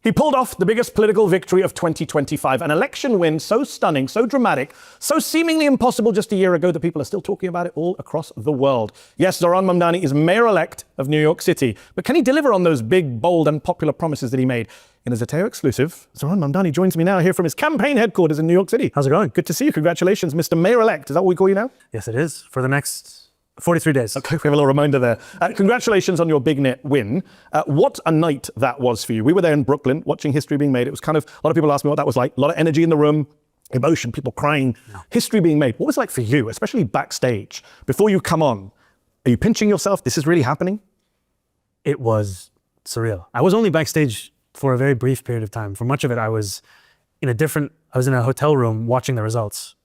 He pulled off the biggest political victory of 2025, an election win so stunning, so dramatic, so seemingly impossible just a year ago that people are still talking about it all across the world. Yes, Zohran Mamdani is mayor-elect of New York City, but can he deliver on those big, bold, and popular promises that he made? In a Zeteo exclusive, Zohran Mamdani joins me now here from his campaign headquarters in New York City. How's it going? Good to see you. Congratulations, Mr. Mayor-elect. Is that what we call you now? Yes, it is. For the next 43 days. Okay, we have a little reminder there. Congratulations on your big net win. What a night that was for you. We were there in Brooklyn watching history being made. It was kind of, a lot of people asked me what that was like. A lot of energy in the room, emotion, people crying, history being made. What was it like for you, especially backstage? Before you come on, are you pinching yourself? This is really happening? It was surreal. I was only backstage for a very brief period of time. For much of it, I was in a hotel room watching the results.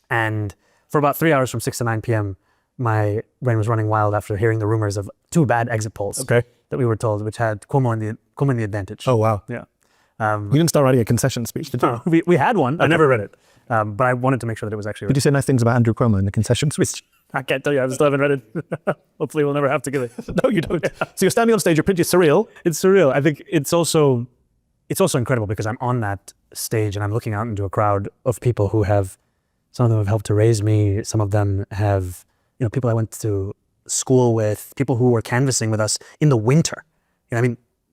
And for about 3 hours from 6 to 9 p.m., my brain was running wild after hearing the rumors of 2 bad exit polls that we were told, which had Cuomo in the advantage. Oh, wow. Yeah. You didn't start writing a concession speech, did you? No, we had one. I never read it. But I wanted to make sure that it was actually Did you say nice things about Andrew Cuomo in the concession speech? I can't tell you. I still haven't read it. Hopefully we'll never have to give it. No, you don't. So you're standing on stage, you're pretty surreal. It's surreal. I think it's also incredible because I'm on that stage and I'm looking out into a crowd of people who some of them have helped to raise me. Some of them have, people I went to school with, people who were canvassing with us in the winter.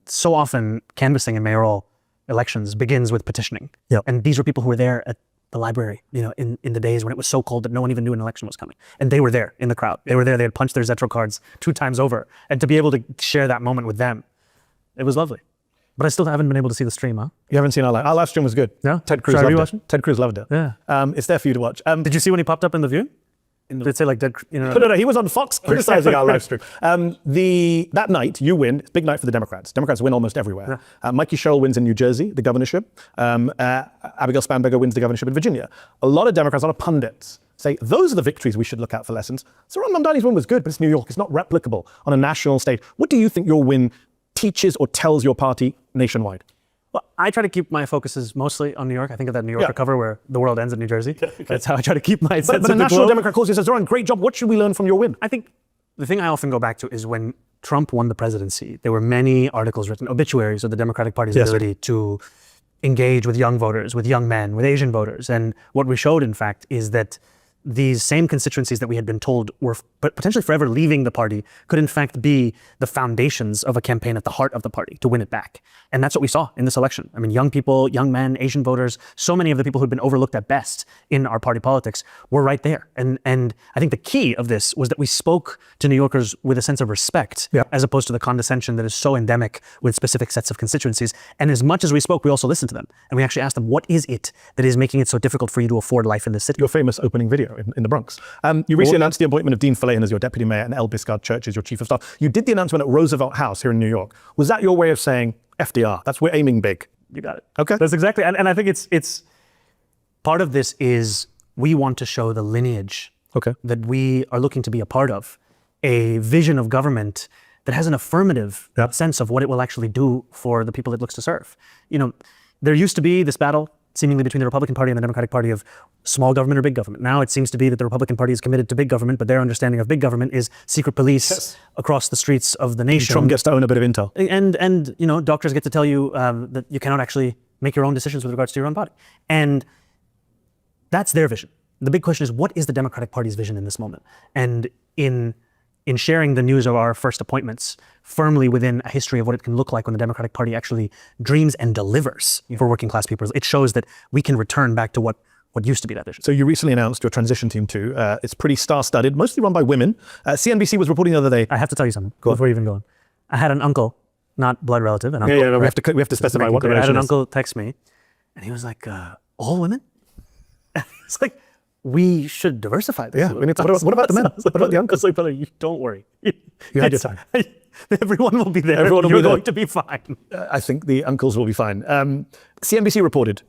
So often canvassing in mayoral elections begins with petitioning. Yep. And these were people who were there at the library, in the days when it was so cold that no one even knew an election was coming. And they were there in the crowd. They were there, they had punched their Zeteo cards 2 times over. And to be able to share that moment with them, it was lovely. But I still haven't been able to see the stream, huh? You haven't seen our live stream was good. No? Ted Cruz loved it. Ted Cruz loved it. Yeah. It's there for you to watch. Did you see when he popped up in the view? Did it say like dead? No, he was on Fox criticizing our live stream. That night, you win. It's a big night for the Democrats. Democrats win almost everywhere. Yeah. Mikey Sherrill wins in New Jersey, the governorship. Abigail Spanberger wins the governorship in Virginia. A lot of Democrats, a lot of pundits say those are the victories we should look out for lessons. Zohran Mamdani's win was good, but it's New York. It's not replicable on a national stage. What do you think your win teaches or tells your party nationwide? Well, I try to keep my focuses mostly on New York. I think of that New Yorker cover where the world ends in New Jersey. That's how I try to keep my sense of the globe. But a national Democrat calls you and says, Zohran, great job. What should we learn from your win? I think the thing I often go back to is when Trump won the presidency, there were many articles written, obituaries of the Democratic Party's ability to engage with young voters, with young men, with Asian voters. And what we showed, in fact, is that these same constituencies that we had been told were potentially forever leaving the party could in fact be the foundations of a campaign at the heart of the party to win it back. And that's what we saw in this election. I mean, young people, young men, Asian voters, so many of the people who'd been overlooked at best in our party politics were right there. And I think the key of this was that we spoke to New Yorkers with a sense of respect, as opposed to the condescension that is so endemic with specific sets of constituencies. And as much as we spoke, we also listened to them. And we actually asked them, what is it that is making it so difficult for you to afford life in this city? Your famous opening video in the Bronx. You recently announced the appointment of Dean Falayan as your deputy mayor and El Biscard Church as your chief of staff. You did the announcement at Roosevelt House here in New York. Was that your way of saying, FDR, we're aiming big? You got it. Okay. That's exactly, and I think it's part of this is we want to show the lineage that we are looking to be a part of, a vision of government that has an affirmative sense of what it will actually do for the people it looks to serve. There used to be this battle seemingly between the Republican Party and the Democratic Party of small government or big government. Now it seems to be that the Republican Party is committed to big government, but their understanding of big government is secret police across the streets of the nation. Trump gets to own a bit of intel. And doctors get to tell you that you cannot actually make your own decisions with regards to your own body. And that's their vision. The big question is, what is the Democratic Party's vision in this moment? And in sharing the news of our first appointments firmly within a history of what it can look like when the Democratic Party actually dreams and delivers for working class people, it shows that we can return back to what used to be that vision. So you recently announced your transition team too. It's pretty star-studded, mostly run by women. CNBC was reporting the other day. I have to tell you something before you even go on. I had an uncle, not blood relative, an uncle. Yeah, we have to specify what the relation is. I had an uncle text me, and he was like, all women? It's like, we should diversify this. Yeah, what about the men? What about the uncles? Like, brother, don't worry. You had your time. Everyone will be there. Everyone will You're be going to be fine. I think the uncles will be fine. CNBC reported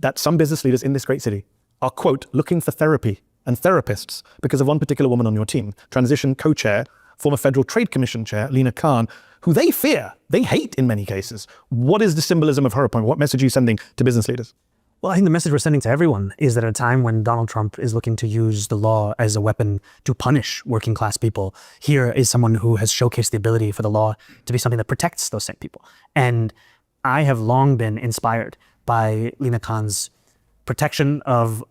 that some business leaders in this great city are, quote, looking for therapy and therapists because of one particular woman on your team, transition co-chair, former Federal Trade Commission chair, Lena Khan, who they fear, they hate in many cases. What is the symbolism of her appointment? What message are you sending to business leaders? Well, I think the message we're sending to everyone is that at a time when Donald Trump is looking to use the law as a weapon to punish working class people, here is someone who has showcased the ability for the law to be something that protects those same people. And I have long been inspired by Lina Khan's protection of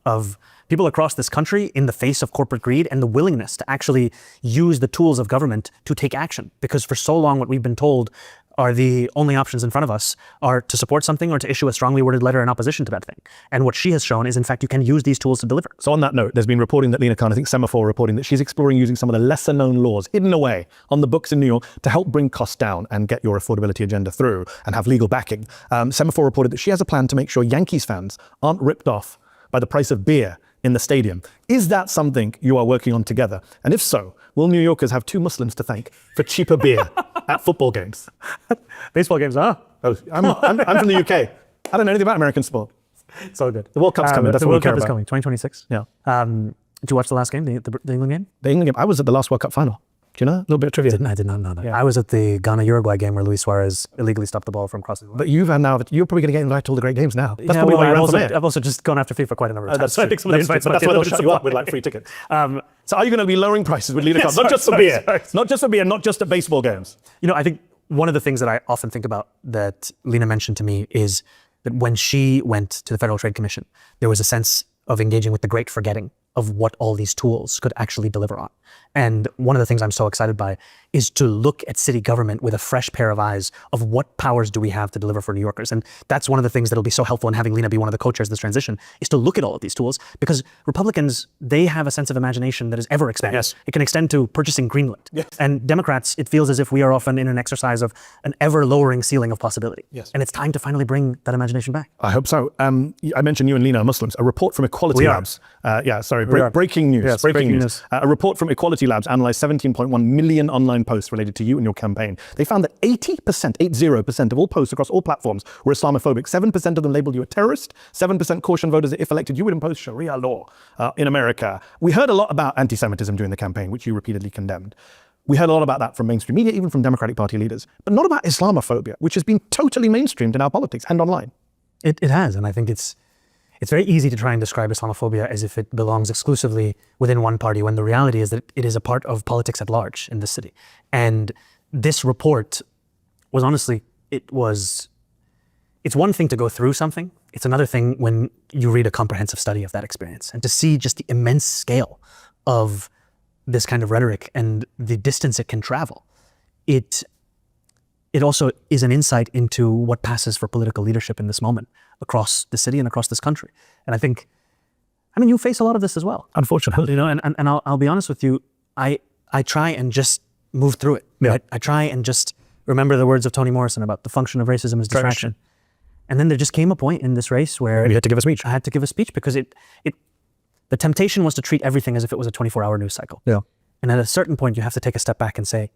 people across this country in the face of corporate greed and the willingness to actually use the tools of government to take action. Because for so long, what we've been told are the only options in front of us are to support something or to issue a strongly worded letter in opposition to that thing. And what she has shown is, in fact, you can use these tools to deliver. So on that note, there's been reporting that Lina Khan, I think Semaphore reporting that she's exploring using some of the lesser known laws hidden away on the books in New York to help bring costs down and get your affordability agenda through and have legal backing. Semaphore reported that she has a plan to make sure Yankees fans aren't ripped off by the price of beer in the stadium. Is that something you are working on together? And if so, will New Yorkers have two Muslims to thank for cheaper beer at football games? Baseball games, huh? Oh, I'm from the UK. I don't know anything about American sport. It's all good. The World Cup's coming. That's the what we World care Cup is about. coming, 2026. Yeah. Did you watch the last game, the England game? The England game. I was at the last World Cup final. Do you know that? A little bit of trivia. I did not know that. Yeah. I was at the Ghana-Uruguay game where Luis Suarez illegally stopped the ball from crossing the line. But you're probably going to get invited to all the great games now. That's probably well, why you're around for mayor. I've also just gone after FIFA quite a number of times. That's So I true. think some of the That's invites true. might But that's be a why they'll little shut bit you up with like free tickets. So are you going to be lowering prices with Lina Khan? Not just for beer. Not just for beer, not just at baseball games. You know, I think one of the things that I often think about that Lina mentioned to me is that when she went to the Federal Trade Commission, there was a sense of engaging with the great forgetting of what all these tools could actually deliver on. And one of the things I'm so excited by is to look at city government with a fresh pair of eyes of what powers do we have to deliver for New Yorkers. And that's one of the things that'll be so helpful in having Lina be one of the co-chairs of this transition, is to look at all of these tools, because Republicans, they have a sense of imagination that is ever expanding. Yes. It can extend to purchasing Greenland. Yes. And Democrats, it feels as if we are often in an exercise of an ever lowering ceiling of possibility. Yes. And it's time to finally bring that imagination back. I hope so. I mentioned you and Lina are Muslims. A report from Equality Labs. Breaking news. Yes, breaking news. A report from Equality Labs analyzed 17.1 million online posts related to you and your campaign. They found that 80% of all posts across all platforms were Islamophobic. 7% of them labeled you a terrorist. 7% cautioned voters that if elected, you would impose Sharia law in America. We heard a lot about anti-Semitism during the campaign, which you repeatedly condemned. We heard a lot about that from mainstream media, even from Democratic Party leaders, but not about Islamophobia, which has been totally mainstreamed in our politics and online. It has, and I think it's very easy to try and describe Islamophobia as if it belongs exclusively within one party, when the reality is that it is a part of politics at large in this city. And this report was honestly, it's one thing to go through something. It's another thing when you read a comprehensive study of that experience and to see just the immense scale of this kind of rhetoric and the distance it can travel. It also is an insight into what passes for political leadership in this moment across the city and across this country. And I mean, you face a lot of this as well. Unfortunately. You know, and I'll be honest with you, I try and just move through it. Yeah. I try and just remember the words of Toni Morrison about the function of racism is distraction. And then there just came a point in this race where you had to give a speech. I had to give a speech because the temptation was to treat everything as if it was a 24-hour news cycle. Yeah. And at a certain point, you have to take a step back and say,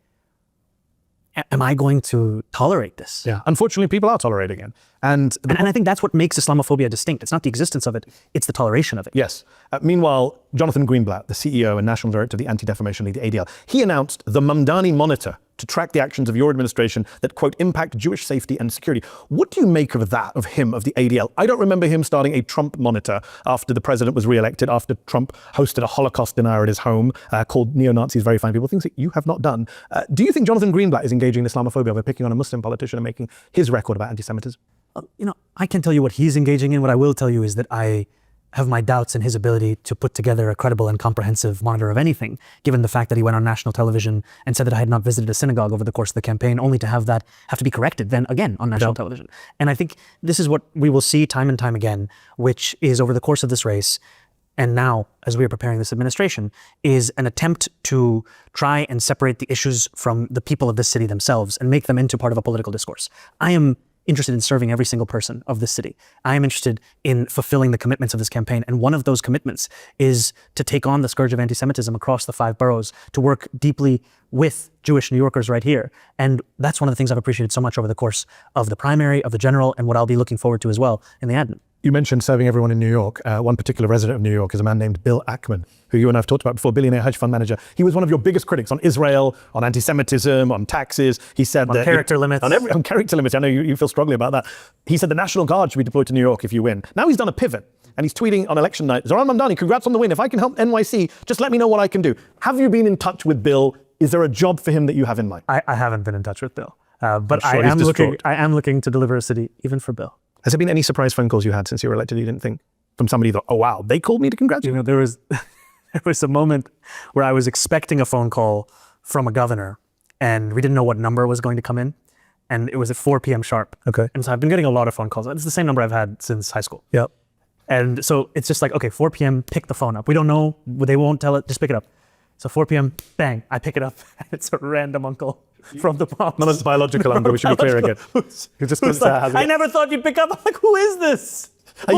am I going to tolerate this? Yeah. Unfortunately, people are tolerating it. And I think that's what makes Islamophobia distinct. It's not the existence of it, it's the toleration of it. yes. Meanwhile, Jonathan Greenblatt, the CEO and National Director of the Anti-Defamation League, the ADL, he announced the Mamdani Monitor to track the actions of your administration that, quote, impact Jewish safety and security. What do you make of that, of him, of the ADL? I don't remember him starting a Trump monitor after the president was re-elected, after Trump hosted a Holocaust denier at his home, called neo-Nazis very fine people, things that you have not done. Do you think Jonathan Greenblatt is engaging in Islamophobia by picking on a Muslim politician and making his record about anti-Semitism? You know, I can't tell you what he's engaging in. What I will tell you is that I have my doubts in his ability to put together a credible and comprehensive monitor of anything, given the fact that he went on national television and said that I had not visited a synagogue over the course of the campaign, only to have that have to be corrected then again on national television. And I think this is what we will see time and time again, which is over the course of this race, and now as we are preparing this administration, is an attempt to try and separate the issues from the people of this city themselves and make them into part of a political discourse. I am interested in serving every single person of this city. I am interested in fulfilling the commitments of this campaign. And one of those commitments is to take on the scourge of anti-Semitism across the 5 boroughs, to work deeply with Jewish New Yorkers right here. And that's one of the things I've appreciated so much over the course of the primary, of the general, and what I'll be looking forward to as well in the admin. You mentioned serving everyone in New York. One particular resident of New York is a man named Bill Ackman, who you and I have talked about before, billionaire hedge fund manager. He was one of your biggest critics on Israel, on anti-Semitism, on taxes. He said that character limits. On character limits. I know you feel strongly about that. He said the National Guard should be deployed to New York if you win. Now he's done a pivot and he's tweeting on election night, Zohran Mamdani, congrats on the win. If I can help NYC, just let me know what I can do. Have you been in touch with Bill? Is there a job for him that you have in mind? I haven't been in touch with Bill. But I'm sure he's distraught. I am looking to deliver a city, even for Bill. Has there been any surprise phone calls you had since you were elected you didn't think from somebody that, oh wow, they called me to congratulate? You know, there was a moment where I was expecting a phone call from a governor, and we didn't know what number was going to come in, and it was at 4 p.m. sharp. Okay. And so I've been getting a lot of phone calls. It's the same number I've had since high school. Yep. And so it's just like, okay, 4 p.m., pick the phone up. We don't know, they won't tell it, just pick it up. So 4 p.m., bang, I pick it up, and it's a random uncle from the Bronx. None of it's biological uncle, we should be clear again. I never thought you'd pick up. I'm like, who is this? Are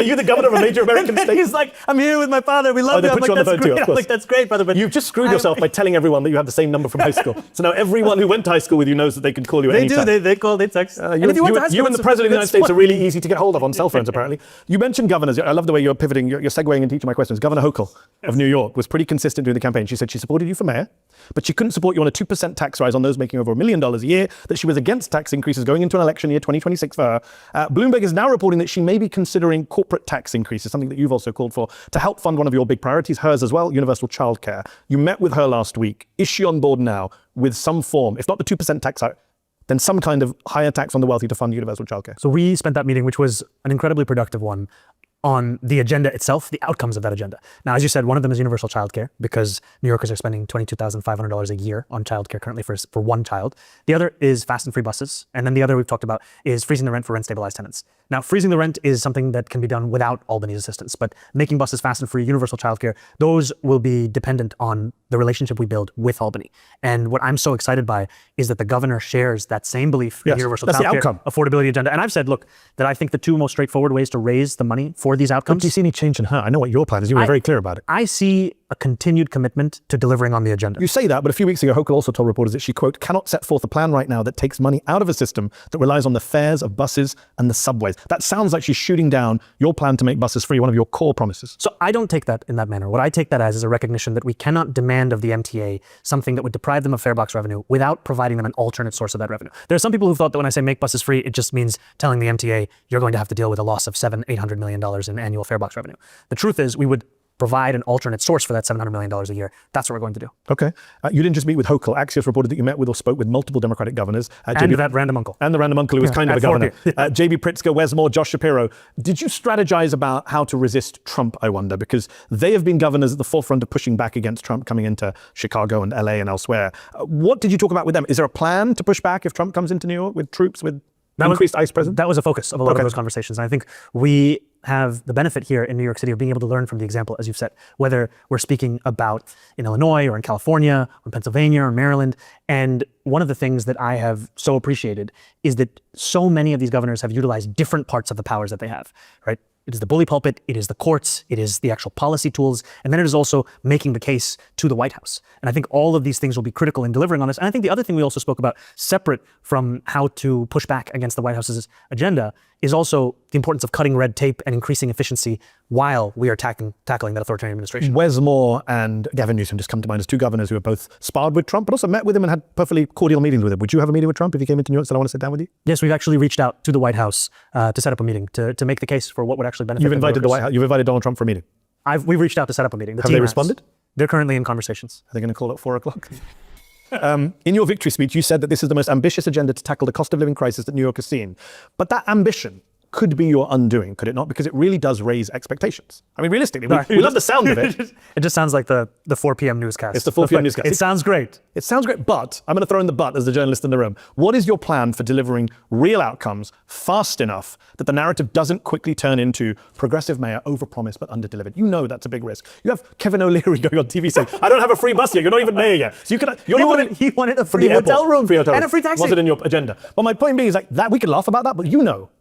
you the governor of a major American state? He's like, I'm here with my father. We love you. I'm like, that's great. I'm like, that's great, brother. But you've just screwed yourself by telling everyone that you have the same number from high school. So now everyone who went to high school with you knows that they can call you at any time. They call, they text. You and the president of the United States are really easy to get hold of on cell phones, apparently. You mentioned governors. I love the way you're pivoting, you're segueing into each of my questions. Governor Hochul of New York was pretty consistent during the campaign. She said she supported you for mayor, but she couldn't support you on a 2% tax rise on those making over $1 million a year, that she was against tax increases going into an election year 2026 for her. Bloomberg is now reporting that she may be considering corporate tax increases, something that you've also called for, to help fund one of your big priorities, hers as well, universal childcare. You met with her last week. Is she on board now with some form, if not the 2% tax out, then some kind of higher tax on the wealthy to fund universal childcare? So we spent that meeting, which was an incredibly productive one, on the agenda itself, the outcomes of that agenda. Now, as you said, one of them is universal childcare, because New Yorkers are spending $22,500 a year on childcare currently for one child. The other is fast and free buses. And then the other we've talked about is freezing the rent for rent-stabilized tenants. Now, freezing the rent is something that can be done without Albany's assistance, but making buses fast and free, universal childcare, those will be dependent on the relationship we build with Albany. And what I'm so excited by is that the governor shares that same belief in universal childcare, affordability agenda. And I've said, look, that I think the two most straightforward ways to raise the money for these outcomes. But do you see any change in her? I know what your plan is. You were very clear about it. I see a continued commitment to delivering on the agenda. You say that, but a few weeks ago, Hochul also told reporters that she, quote, cannot set forth a plan right now that takes money out of a system that relies on the fares of buses and the subways. That sounds like she's shooting down your plan to make buses free, one of your core promises. So I don't take that in that manner. What I take that as is a recognition that we cannot demand of the MTA something that would deprive them of fare box revenue without providing them an alternate source of that revenue. There are some people who thought that when I say make buses free, it just means telling the MTA you're going to have to deal with a loss of $700–800 million in annual fare box revenue. The truth is, we would provide an alternate source for that $700 million a year. That's what we're going to do. Okay. You didn't just meet with Hochul. Axios reported that you met with or spoke with multiple Democratic governors. And that random uncle. And the random uncle who was kind of a governor. J.B. Pritzker, Wes Moore, Josh Shapiro. Did you strategize about how to resist Trump, I wonder? Because they have been governors at the forefront of pushing back against Trump coming into Chicago and LA and elsewhere. What did you talk about with them? Is there a plan to push back if Trump comes into New York with troops, with increased ICE presence? That was a focus of a lot of those conversations. And I think we have the benefit here in New York City of being able to learn from the example, as you've said, whether we're speaking about in Illinois or in California or Pennsylvania or Maryland. And one of the things that I have so appreciated is that so many of these governors have utilized different parts of the powers that they have, right? It is the bully pulpit, it is the courts, it is the actual policy tools, and then it is also making the case to the White House. And I think all of these things will be critical in delivering on this. And I think the other thing we also spoke about, separate from how to push back against the White House's agenda, is also the importance of cutting red tape and increasing efficiency while we are tackling that authoritarian administration. Wes Moore and Gavin Newsom just come to mind as two governors who have both sparred with Trump, but also met with him and had perfectly cordial meetings with him. Would you have a meeting with Trump if he came into New York and said, I want to sit down with you? Yes, we've actually reached out to the White House to set up a meeting to make the case for what would actually benefit You've invited the White House. You've invited Donald Trump for a meeting. We've reached out to set up a meeting. Have they responded? They're currently in conversations. Are they going to call at 4 o'clock? In your victory speech, you said that this is the most ambitious agenda to tackle the cost of living crisis that New York has seen. But that ambition could be your undoing, could it not? Because it really does raise expectations. I mean, realistically, we love the sound of it. It just sounds like the 4 p.m. newscast. It's the 4 p.m. newscast. It sounds great. It sounds great, but I'm going to throw in the but as the journalist in the room. What is your plan for delivering real outcomes fast enough that the narrative doesn't quickly turn into progressive mayor, overpromised but underdelivered? You know that's a big risk. You have Kevin O'Leary going on TV saying, I don't have a free bus yet. You're not even mayor yet. So he wanted a free hotel room and a free taxi. Was it in your agenda? Well, my point being is like that we can laugh about that, but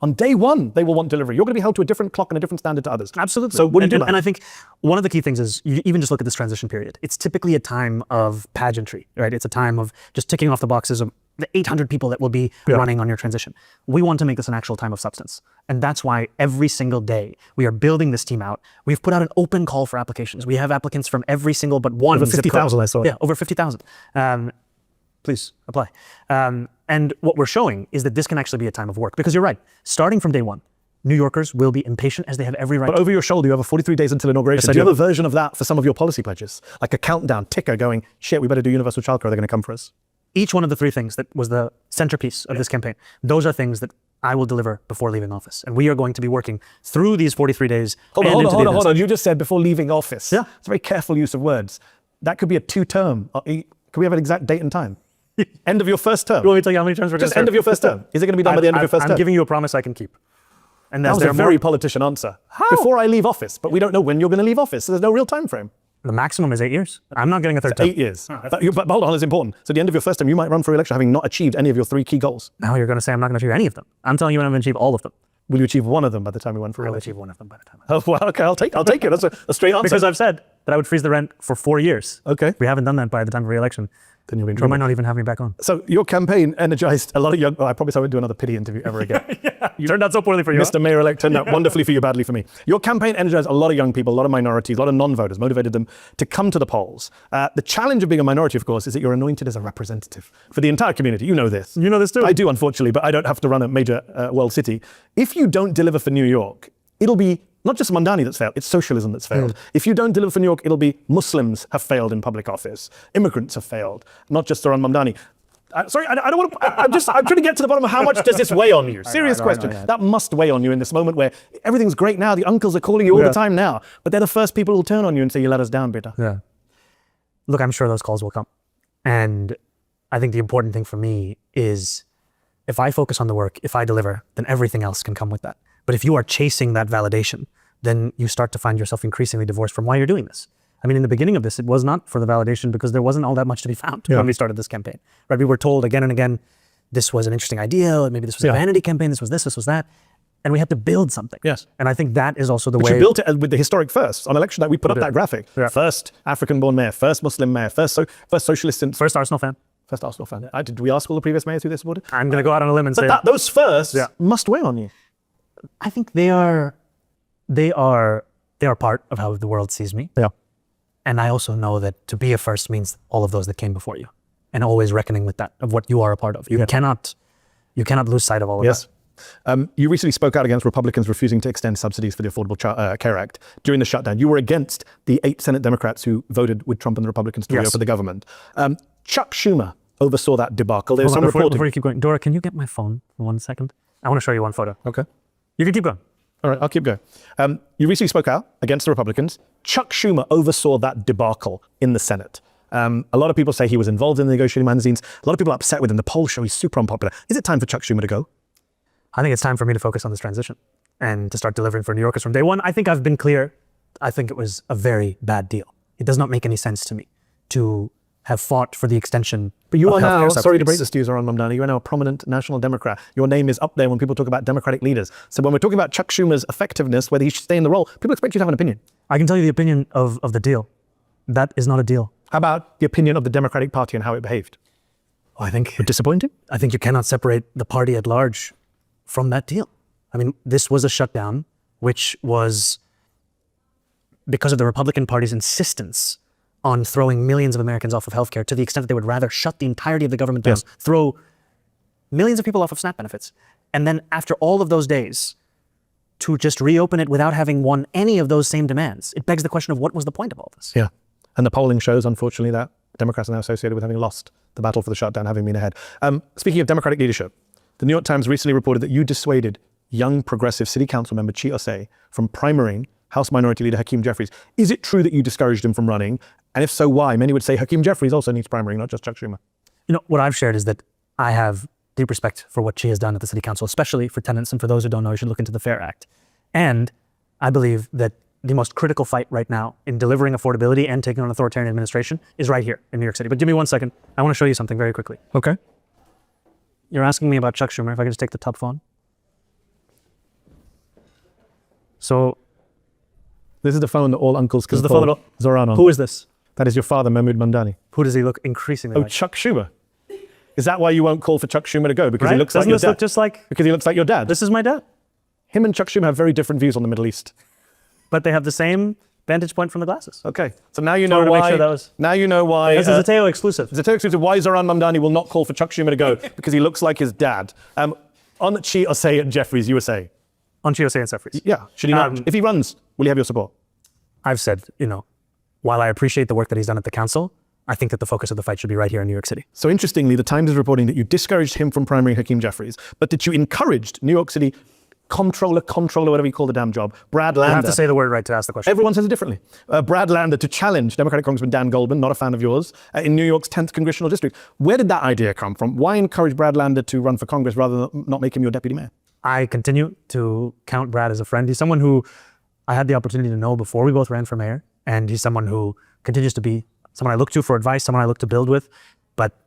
on day one, they will want delivery. You're going to be held to a different clock and a different standard to others. Absolutely. So what do you do about it? And I think one of the key things is you even just look at this transition period. It's typically a time of pageantry, right? It's a time of just ticking off the boxes of the 800 people that will be running on your transition. We want to make this an actual time of substance. And that's why every single day we are building this team out. We've put out an open call for applications. We have applicants from every single but one. Over 50,000, I saw. Yeah, over 50,000. Please apply. And what we're showing is that this can actually be a time of work. Because you're right, starting from day one, New Yorkers will be impatient as they have every right. But over your shoulder, you have a 43 days until inauguration. Yes, do you have a version of that for some of your policy pledges? Like a countdown ticker going, shit, we better do universal childcare, they're going to come for us? each one of the three things that was the centerpiece of this campaign, those are things that I will deliver before leaving office. And we are going to be working through these 43 days. Hold on. You just said before leaving office. Yeah. It's a very careful use of words. That could be a 2-term. Can we have an exact date and time? End of your first term. You want me to tell you how many terms we're going to Just end of your first term. Is it going to be done by the end of your first term? I'm giving you a promise I can keep. And that was a very politician answer. How? Before I leave office, but we don't know when you're going to leave office, so there's no real time frame. The maximum is 8 years. I'm not getting a third term. 8 years. But hold on, it's important. So at the end of your first term, you might run for election having not achieved any of your 3 key goals. Now you're going to say I'm not going to achieve any of them. I'm telling you I'm going to achieve all of them. Will you achieve one of them by the time you run for I'll election? achieve one of them by the time. Oh, well, okay, I'll take it. That's a straight answer. Because I've said that I would freeze the rent for 4 years. Okay. We haven't done that by the time of re-election. Then you'll be in You trouble. might not even have me back on. So your campaign energized a lot of young... I promise I won't do another pity interview ever again. You turned out so poorly for you. Mr. Mayor-elect turned out wonderfully for you, badly for me. Your campaign energized a lot of young people, a lot of minorities, a lot of non-voters, motivated them to come to the polls. The challenge of being a minority, of course, is that you're anointed as a representative for the entire community. You know this. You know this too. I do, unfortunately, but I don't have to run a major world city. If you don't deliver for New York, it'll be not just Mamdani that's failed, it's socialism that's failed. If you don't deliver for New York, it'll be Muslims have failed in public office. Immigrants have failed, not just Zohran Mamdani. Sorry, I don't want to, I'm trying to get to the bottom of how much does this weigh on you? Serious question. That must weigh on you in this moment where everything's great now. The uncles are calling you all the time now, but they're the first people who'll turn on you and say, you let us down, beta. Yeah. Look, I'm sure those calls will come. And I think the important thing for me is if I focus on the work, if I deliver, then everything else can come with that. But if you are chasing that validation, then you start to find yourself increasingly divorced from why you're doing this. I mean, in the beginning of this, it was not for the validation because there wasn't all that much to be found when we started this campaign. Right? We were told again and again, this was an interesting idea, maybe this was a vanity campaign, this was this was that. And we had to build something. Yes. And I think that is also the way. You built it with the historic first. On election night, we put up that graphic. Yeah. First African-born mayor, first Muslim mayor, first socialist since... First Arsenal fan. First Arsenal fan. Did we ask all the previous mayors who they supported? I'm going to go out on a limb and say... those firsts must weigh on you. I think they are part of how the world sees me. Yeah. And I also know that to be a first means all of those that came before you, and always reckoning with that, of what you are a part of. You cannot lose sight of all of that. You recently spoke out against Republicans refusing to extend subsidies for the Affordable Care Act during the shutdown. You were against the 8 Senate Democrats who voted with Trump and the Republicans to reopen the government. Chuck Schumer oversaw that debacle. There's some reporting. Before you keep going, Dora, can you get my phone for 1 second? I want to show you one photo. Okay. You can keep going. All right, I'll keep going. You recently spoke out against the Republicans. Chuck Schumer oversaw that debacle in the Senate. A lot of people say he was involved in the negotiating magazines. A lot of people are upset with him. The polls show he's super unpopular. Is it time for Chuck Schumer to go? I think it's time for me to focus on this transition and to start delivering for New Yorkers from day one. I think I've been clear. I think it was a very bad deal. It does not make any sense to me to have fought for the extension. But you are now, sorry to break this to you, Zohran Mamdani, you are now a prominent national Democrat. Your name is up there when people talk about Democratic leaders. So when we're talking about Chuck Schumer's effectiveness, whether he should stay in the role, people expect you to have an opinion. I can tell you the opinion of the deal. That is not a deal. How about the opinion of the Democratic Party and how it behaved? I think disappointing? I think you cannot separate the party at large from that deal. I mean, this was a shutdown, which was because of the Republican Party's insistence on throwing millions of Americans off of healthcare to the extent that they would rather shut the entirety of the government down, throw millions of people off of SNAP benefits. And then after all of those days, to just reopen it without having won any of those same demands, it begs the question of what was the point of all this? Yeah. And the polling shows, unfortunately, that Democrats are now associated with having lost the battle for the shutdown, having been ahead. Speaking of Democratic leadership, the New York Times recently reported that you dissuaded young progressive city council member Chi Osei from primarying House Minority Leader Hakeem Jeffries. Is it true that you discouraged him from running? And if so, why? Many would say Hakeem Jeffries also needs primarying, not just Chuck Schumer. You know, what I've shared is that I have deep respect for what she has done at the city council, especially for tenants. And for those who don't know, you should look into the FAIR Act. And I believe that the most critical fight right now in delivering affordability and taking on authoritarian administration is right here in New York City. But give me 1 second. I want to show you something very quickly. Okay. You're asking me about Chuck Schumer. If I could just take the top phone. So this is the phone that all uncles can this is the call phone that Zohran on. Who is this? That is your father, Mahmoud Mamdani. Who does he look increasingly like? Chuck Schumer. Is that why you won't call for Chuck Schumer to go? Because right? he looks Doesn't like your this dad? Look just like, because he looks like your dad. This is my dad. Him and Chuck Schumer have very different views on the Middle East. But they have the same vantage point from the glasses. Okay, so now you know why. Now you know why. This is a Zeteo exclusive. Zeteo exclusive. Why Zohran Mamdani will not call for Chuck Schumer to go because he looks like his dad. On Chi Osei and Jeffries, you were saying. On Chi Osei and Jeffries. Yeah. Should he not? If he runs, will he have your support? I've said, you know, while I appreciate the work that he's done at the council, I think that the focus of the fight should be right here in New York City. So interestingly, the Times is reporting that you discouraged him from primarying Hakeem Jeffries, but that you encouraged New York City comptroller, whatever you call the damn job, Brad Lander. You have to say the word right to ask the question. Everyone says it differently. Brad Lander to challenge Democratic Congressman Dan Goldman, not a fan of yours, in New York's 10th Congressional District. Where did that idea come from? Why encourage Brad Lander to run for Congress rather than not make him your deputy mayor? I continue to count Brad as a friend. He's someone who I had the opportunity to know before we both ran for mayor, and he's someone who continues to be someone I look to for advice, someone I look to build with. But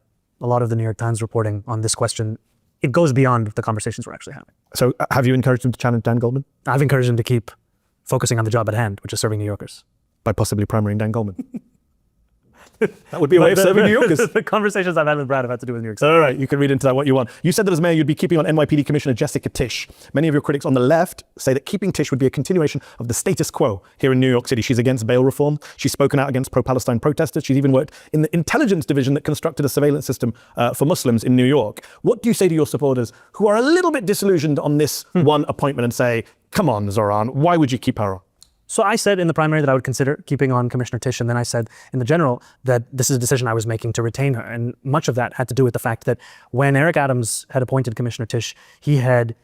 a lot of the New York Times reporting on this question, it goes beyond the conversations we're actually having. So have you encouraged him to challenge Dan Goldman? I've encouraged him to keep focusing on the job at hand, which is serving New Yorkers. By possibly primarying Dan Goldman? That would be a way of serving New Yorkers. The conversations I've had with Brad have had to do with New York City. All right, you can read into that what you want. You said that as mayor, you'd be keeping on NYPD Commissioner Jessica Tisch. Many of your critics on the left say that keeping Tisch would be a continuation of the status quo here in New York City. She's against bail reform. She's spoken out against pro-Palestine protesters. She's even worked in the intelligence division that constructed a surveillance system for Muslims in New York. What do you say to your supporters who are a little bit disillusioned on this one appointment and say, come on, Zohran, why would you keep her on? So I said in the primary that I would consider keeping on Commissioner Tisch, and then I said in the general that this is a decision I was making to retain her. And much of that had to do with the fact that when Eric Adams had appointed Commissioner Tisch, he had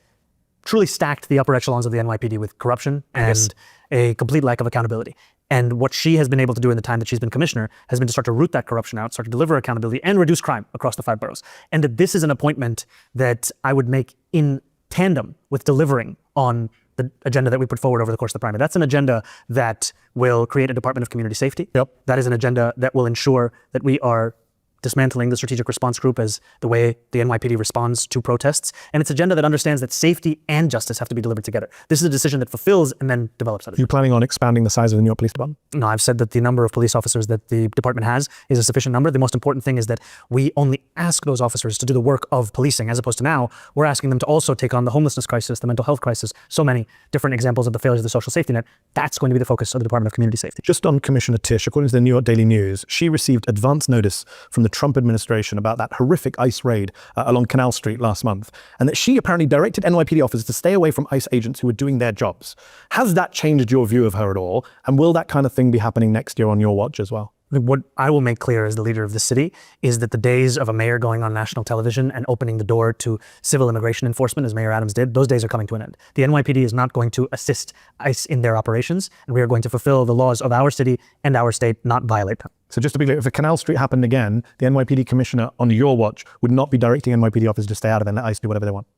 truly stacked the upper echelons of the NYPD with corruption and a complete lack of accountability. And what she has been able to do in the time that she's been commissioner has been to start to root that corruption out, start to deliver accountability, and reduce crime across the 5 boroughs. And that this is an appointment that I would make in tandem with delivering on the agenda that we put forward over the course of the primary. That's an agenda that will create a Department of Community Safety. Yep. That is an agenda that will ensure that we are dismantling the strategic response group as the way the NYPD responds to protests. And it's an agenda that understands that safety and justice have to be delivered together. This is a decision that fulfills and then develops that agenda. Are you planning on expanding the size of the New York Police Department? No, I've said that the number of police officers that the department has is a sufficient number. The most important thing is that we only ask those officers to do the work of policing, as opposed to now, we're asking them to also take on the homelessness crisis, the mental health crisis, so many different examples of the failures of the social safety net. That's going to be the focus of the Department of Community Safety. Just on Commissioner Tisch, according to the New York Daily News, she received advance notice from the Trump administration about that horrific ICE raid along Canal Street last month, and that she apparently directed NYPD officers to stay away from ICE agents who were doing their jobs. Has that changed your view of her at all? And will that kind of thing be happening next year on your watch as well? What I will make clear as the leader of the city is that the days of a mayor going on national television and opening the door to civil immigration enforcement, as Mayor Adams did, those days are coming to an end. The NYPD is not going to assist ICE in their operations, and we are going to fulfill the laws of our city and our state, not violate them. So just to be clear, if a Canal Street happened again, the NYPD commissioner on your watch would not be directing NYPD officers to stay out of it and let ICE do whatever they want?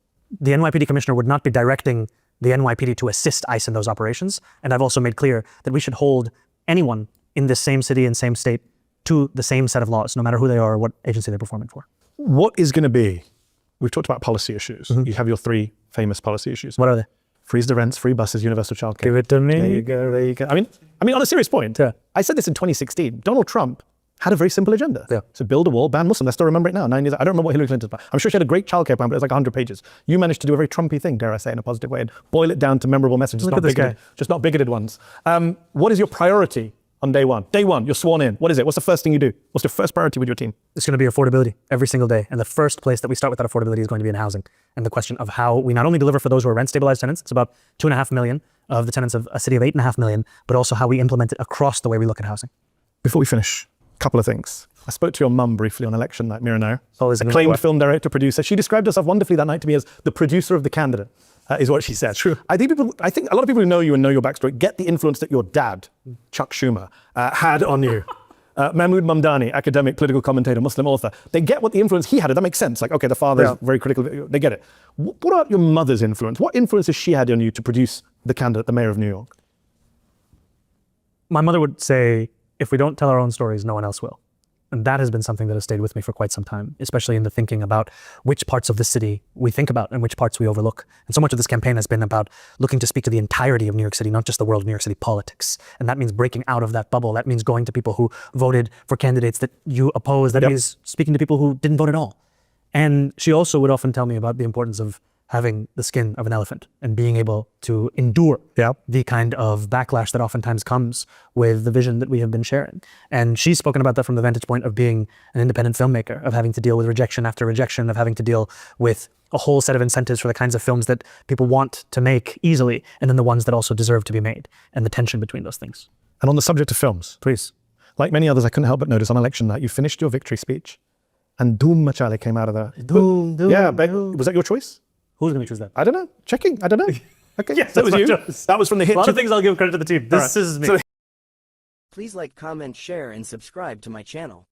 The NYPD commissioner would not be directing the NYPD to assist ICE in those operations. And I've also made clear that we should hold anyone in this same city and same state to the same set of laws, no matter who they are or what agency they're performing for. What is going to be, we've talked about policy issues. You have your 3 famous policy issues. What are they? Freeze the rents, free buses, universal childcare. Give it to me. There you go, there you go. I mean, on a serious point, I said this in 2016. Donald Trump had a very simple agenda. So build a wall, ban Muslims. I still remember it now, 9 years. I don't remember what Hillary Clinton's plan. I'm sure she had a great childcare plan, but it was like 100 pages. You managed to do a very Trumpy thing, dare I say, in a positive way, and boil it down to memorable messages, just not bigoted ones. What is your priority on day one? Day one, you're sworn in. What is it? What's the first thing you do? What's your first priority with your team? It's going to be affordability every single day. And the first place that we start with that affordability is going to be in housing. And the question of how we not only deliver for those who are rent stabilized tenants, it's about 2.5 million of the tenants of a city of 8.5 million, but also how we implement it across the way we look at housing. Before we finish, a couple of things. I spoke to your mum briefly on election night, Mira, acclaimed film director, producer. She described herself wonderfully that night to me as the producer of the candidate, is what she said. True. I think a lot of people who know you and know your backstory get the influence that your dad, Chuck Schumer, had on you. Mahmoud Mamdani, academic, political commentator, Muslim author. They get what the influence he had. That makes sense. Like, okay, the father's very critical. They get it. What about your mother's influence? What influence has she had on you to produce the candidate, the mayor of New York? My mother would say, if we don't tell our own stories, no one else will. And that has been something that has stayed with me for quite some time, especially in the thinking about which parts of the city we think about and which parts we overlook. And so much of this campaign has been about looking to speak to the entirety of New York City, not just the world of New York City politics. And that means breaking out of that bubble. That means going to people who voted for candidates that you oppose. That means speaking to people who didn't vote at all. And she also would often tell me about the importance of having the skin of an elephant and being able to endure the kind of backlash that oftentimes comes with the vision that we have been sharing. And she's spoken about that from the vantage point of being an independent filmmaker, of having to deal with rejection after rejection, of having to deal with a whole set of incentives for the kinds of films that people want to make easily, and then the ones that also deserve to be made, and the tension between those things. And on the subject of films, please. Like many others, I couldn't help but notice on election night, you finished your victory speech and Doom Machale came out of the... Doom, Yeah, was that your choice? Who's going to choose that? I don't know. Checking. I don't know. Okay, Yes, that was that's you. my choice. That was from the hit. A lot of things I'll give credit to the team. This is me. So Please like, comment, share, and subscribe to my channel.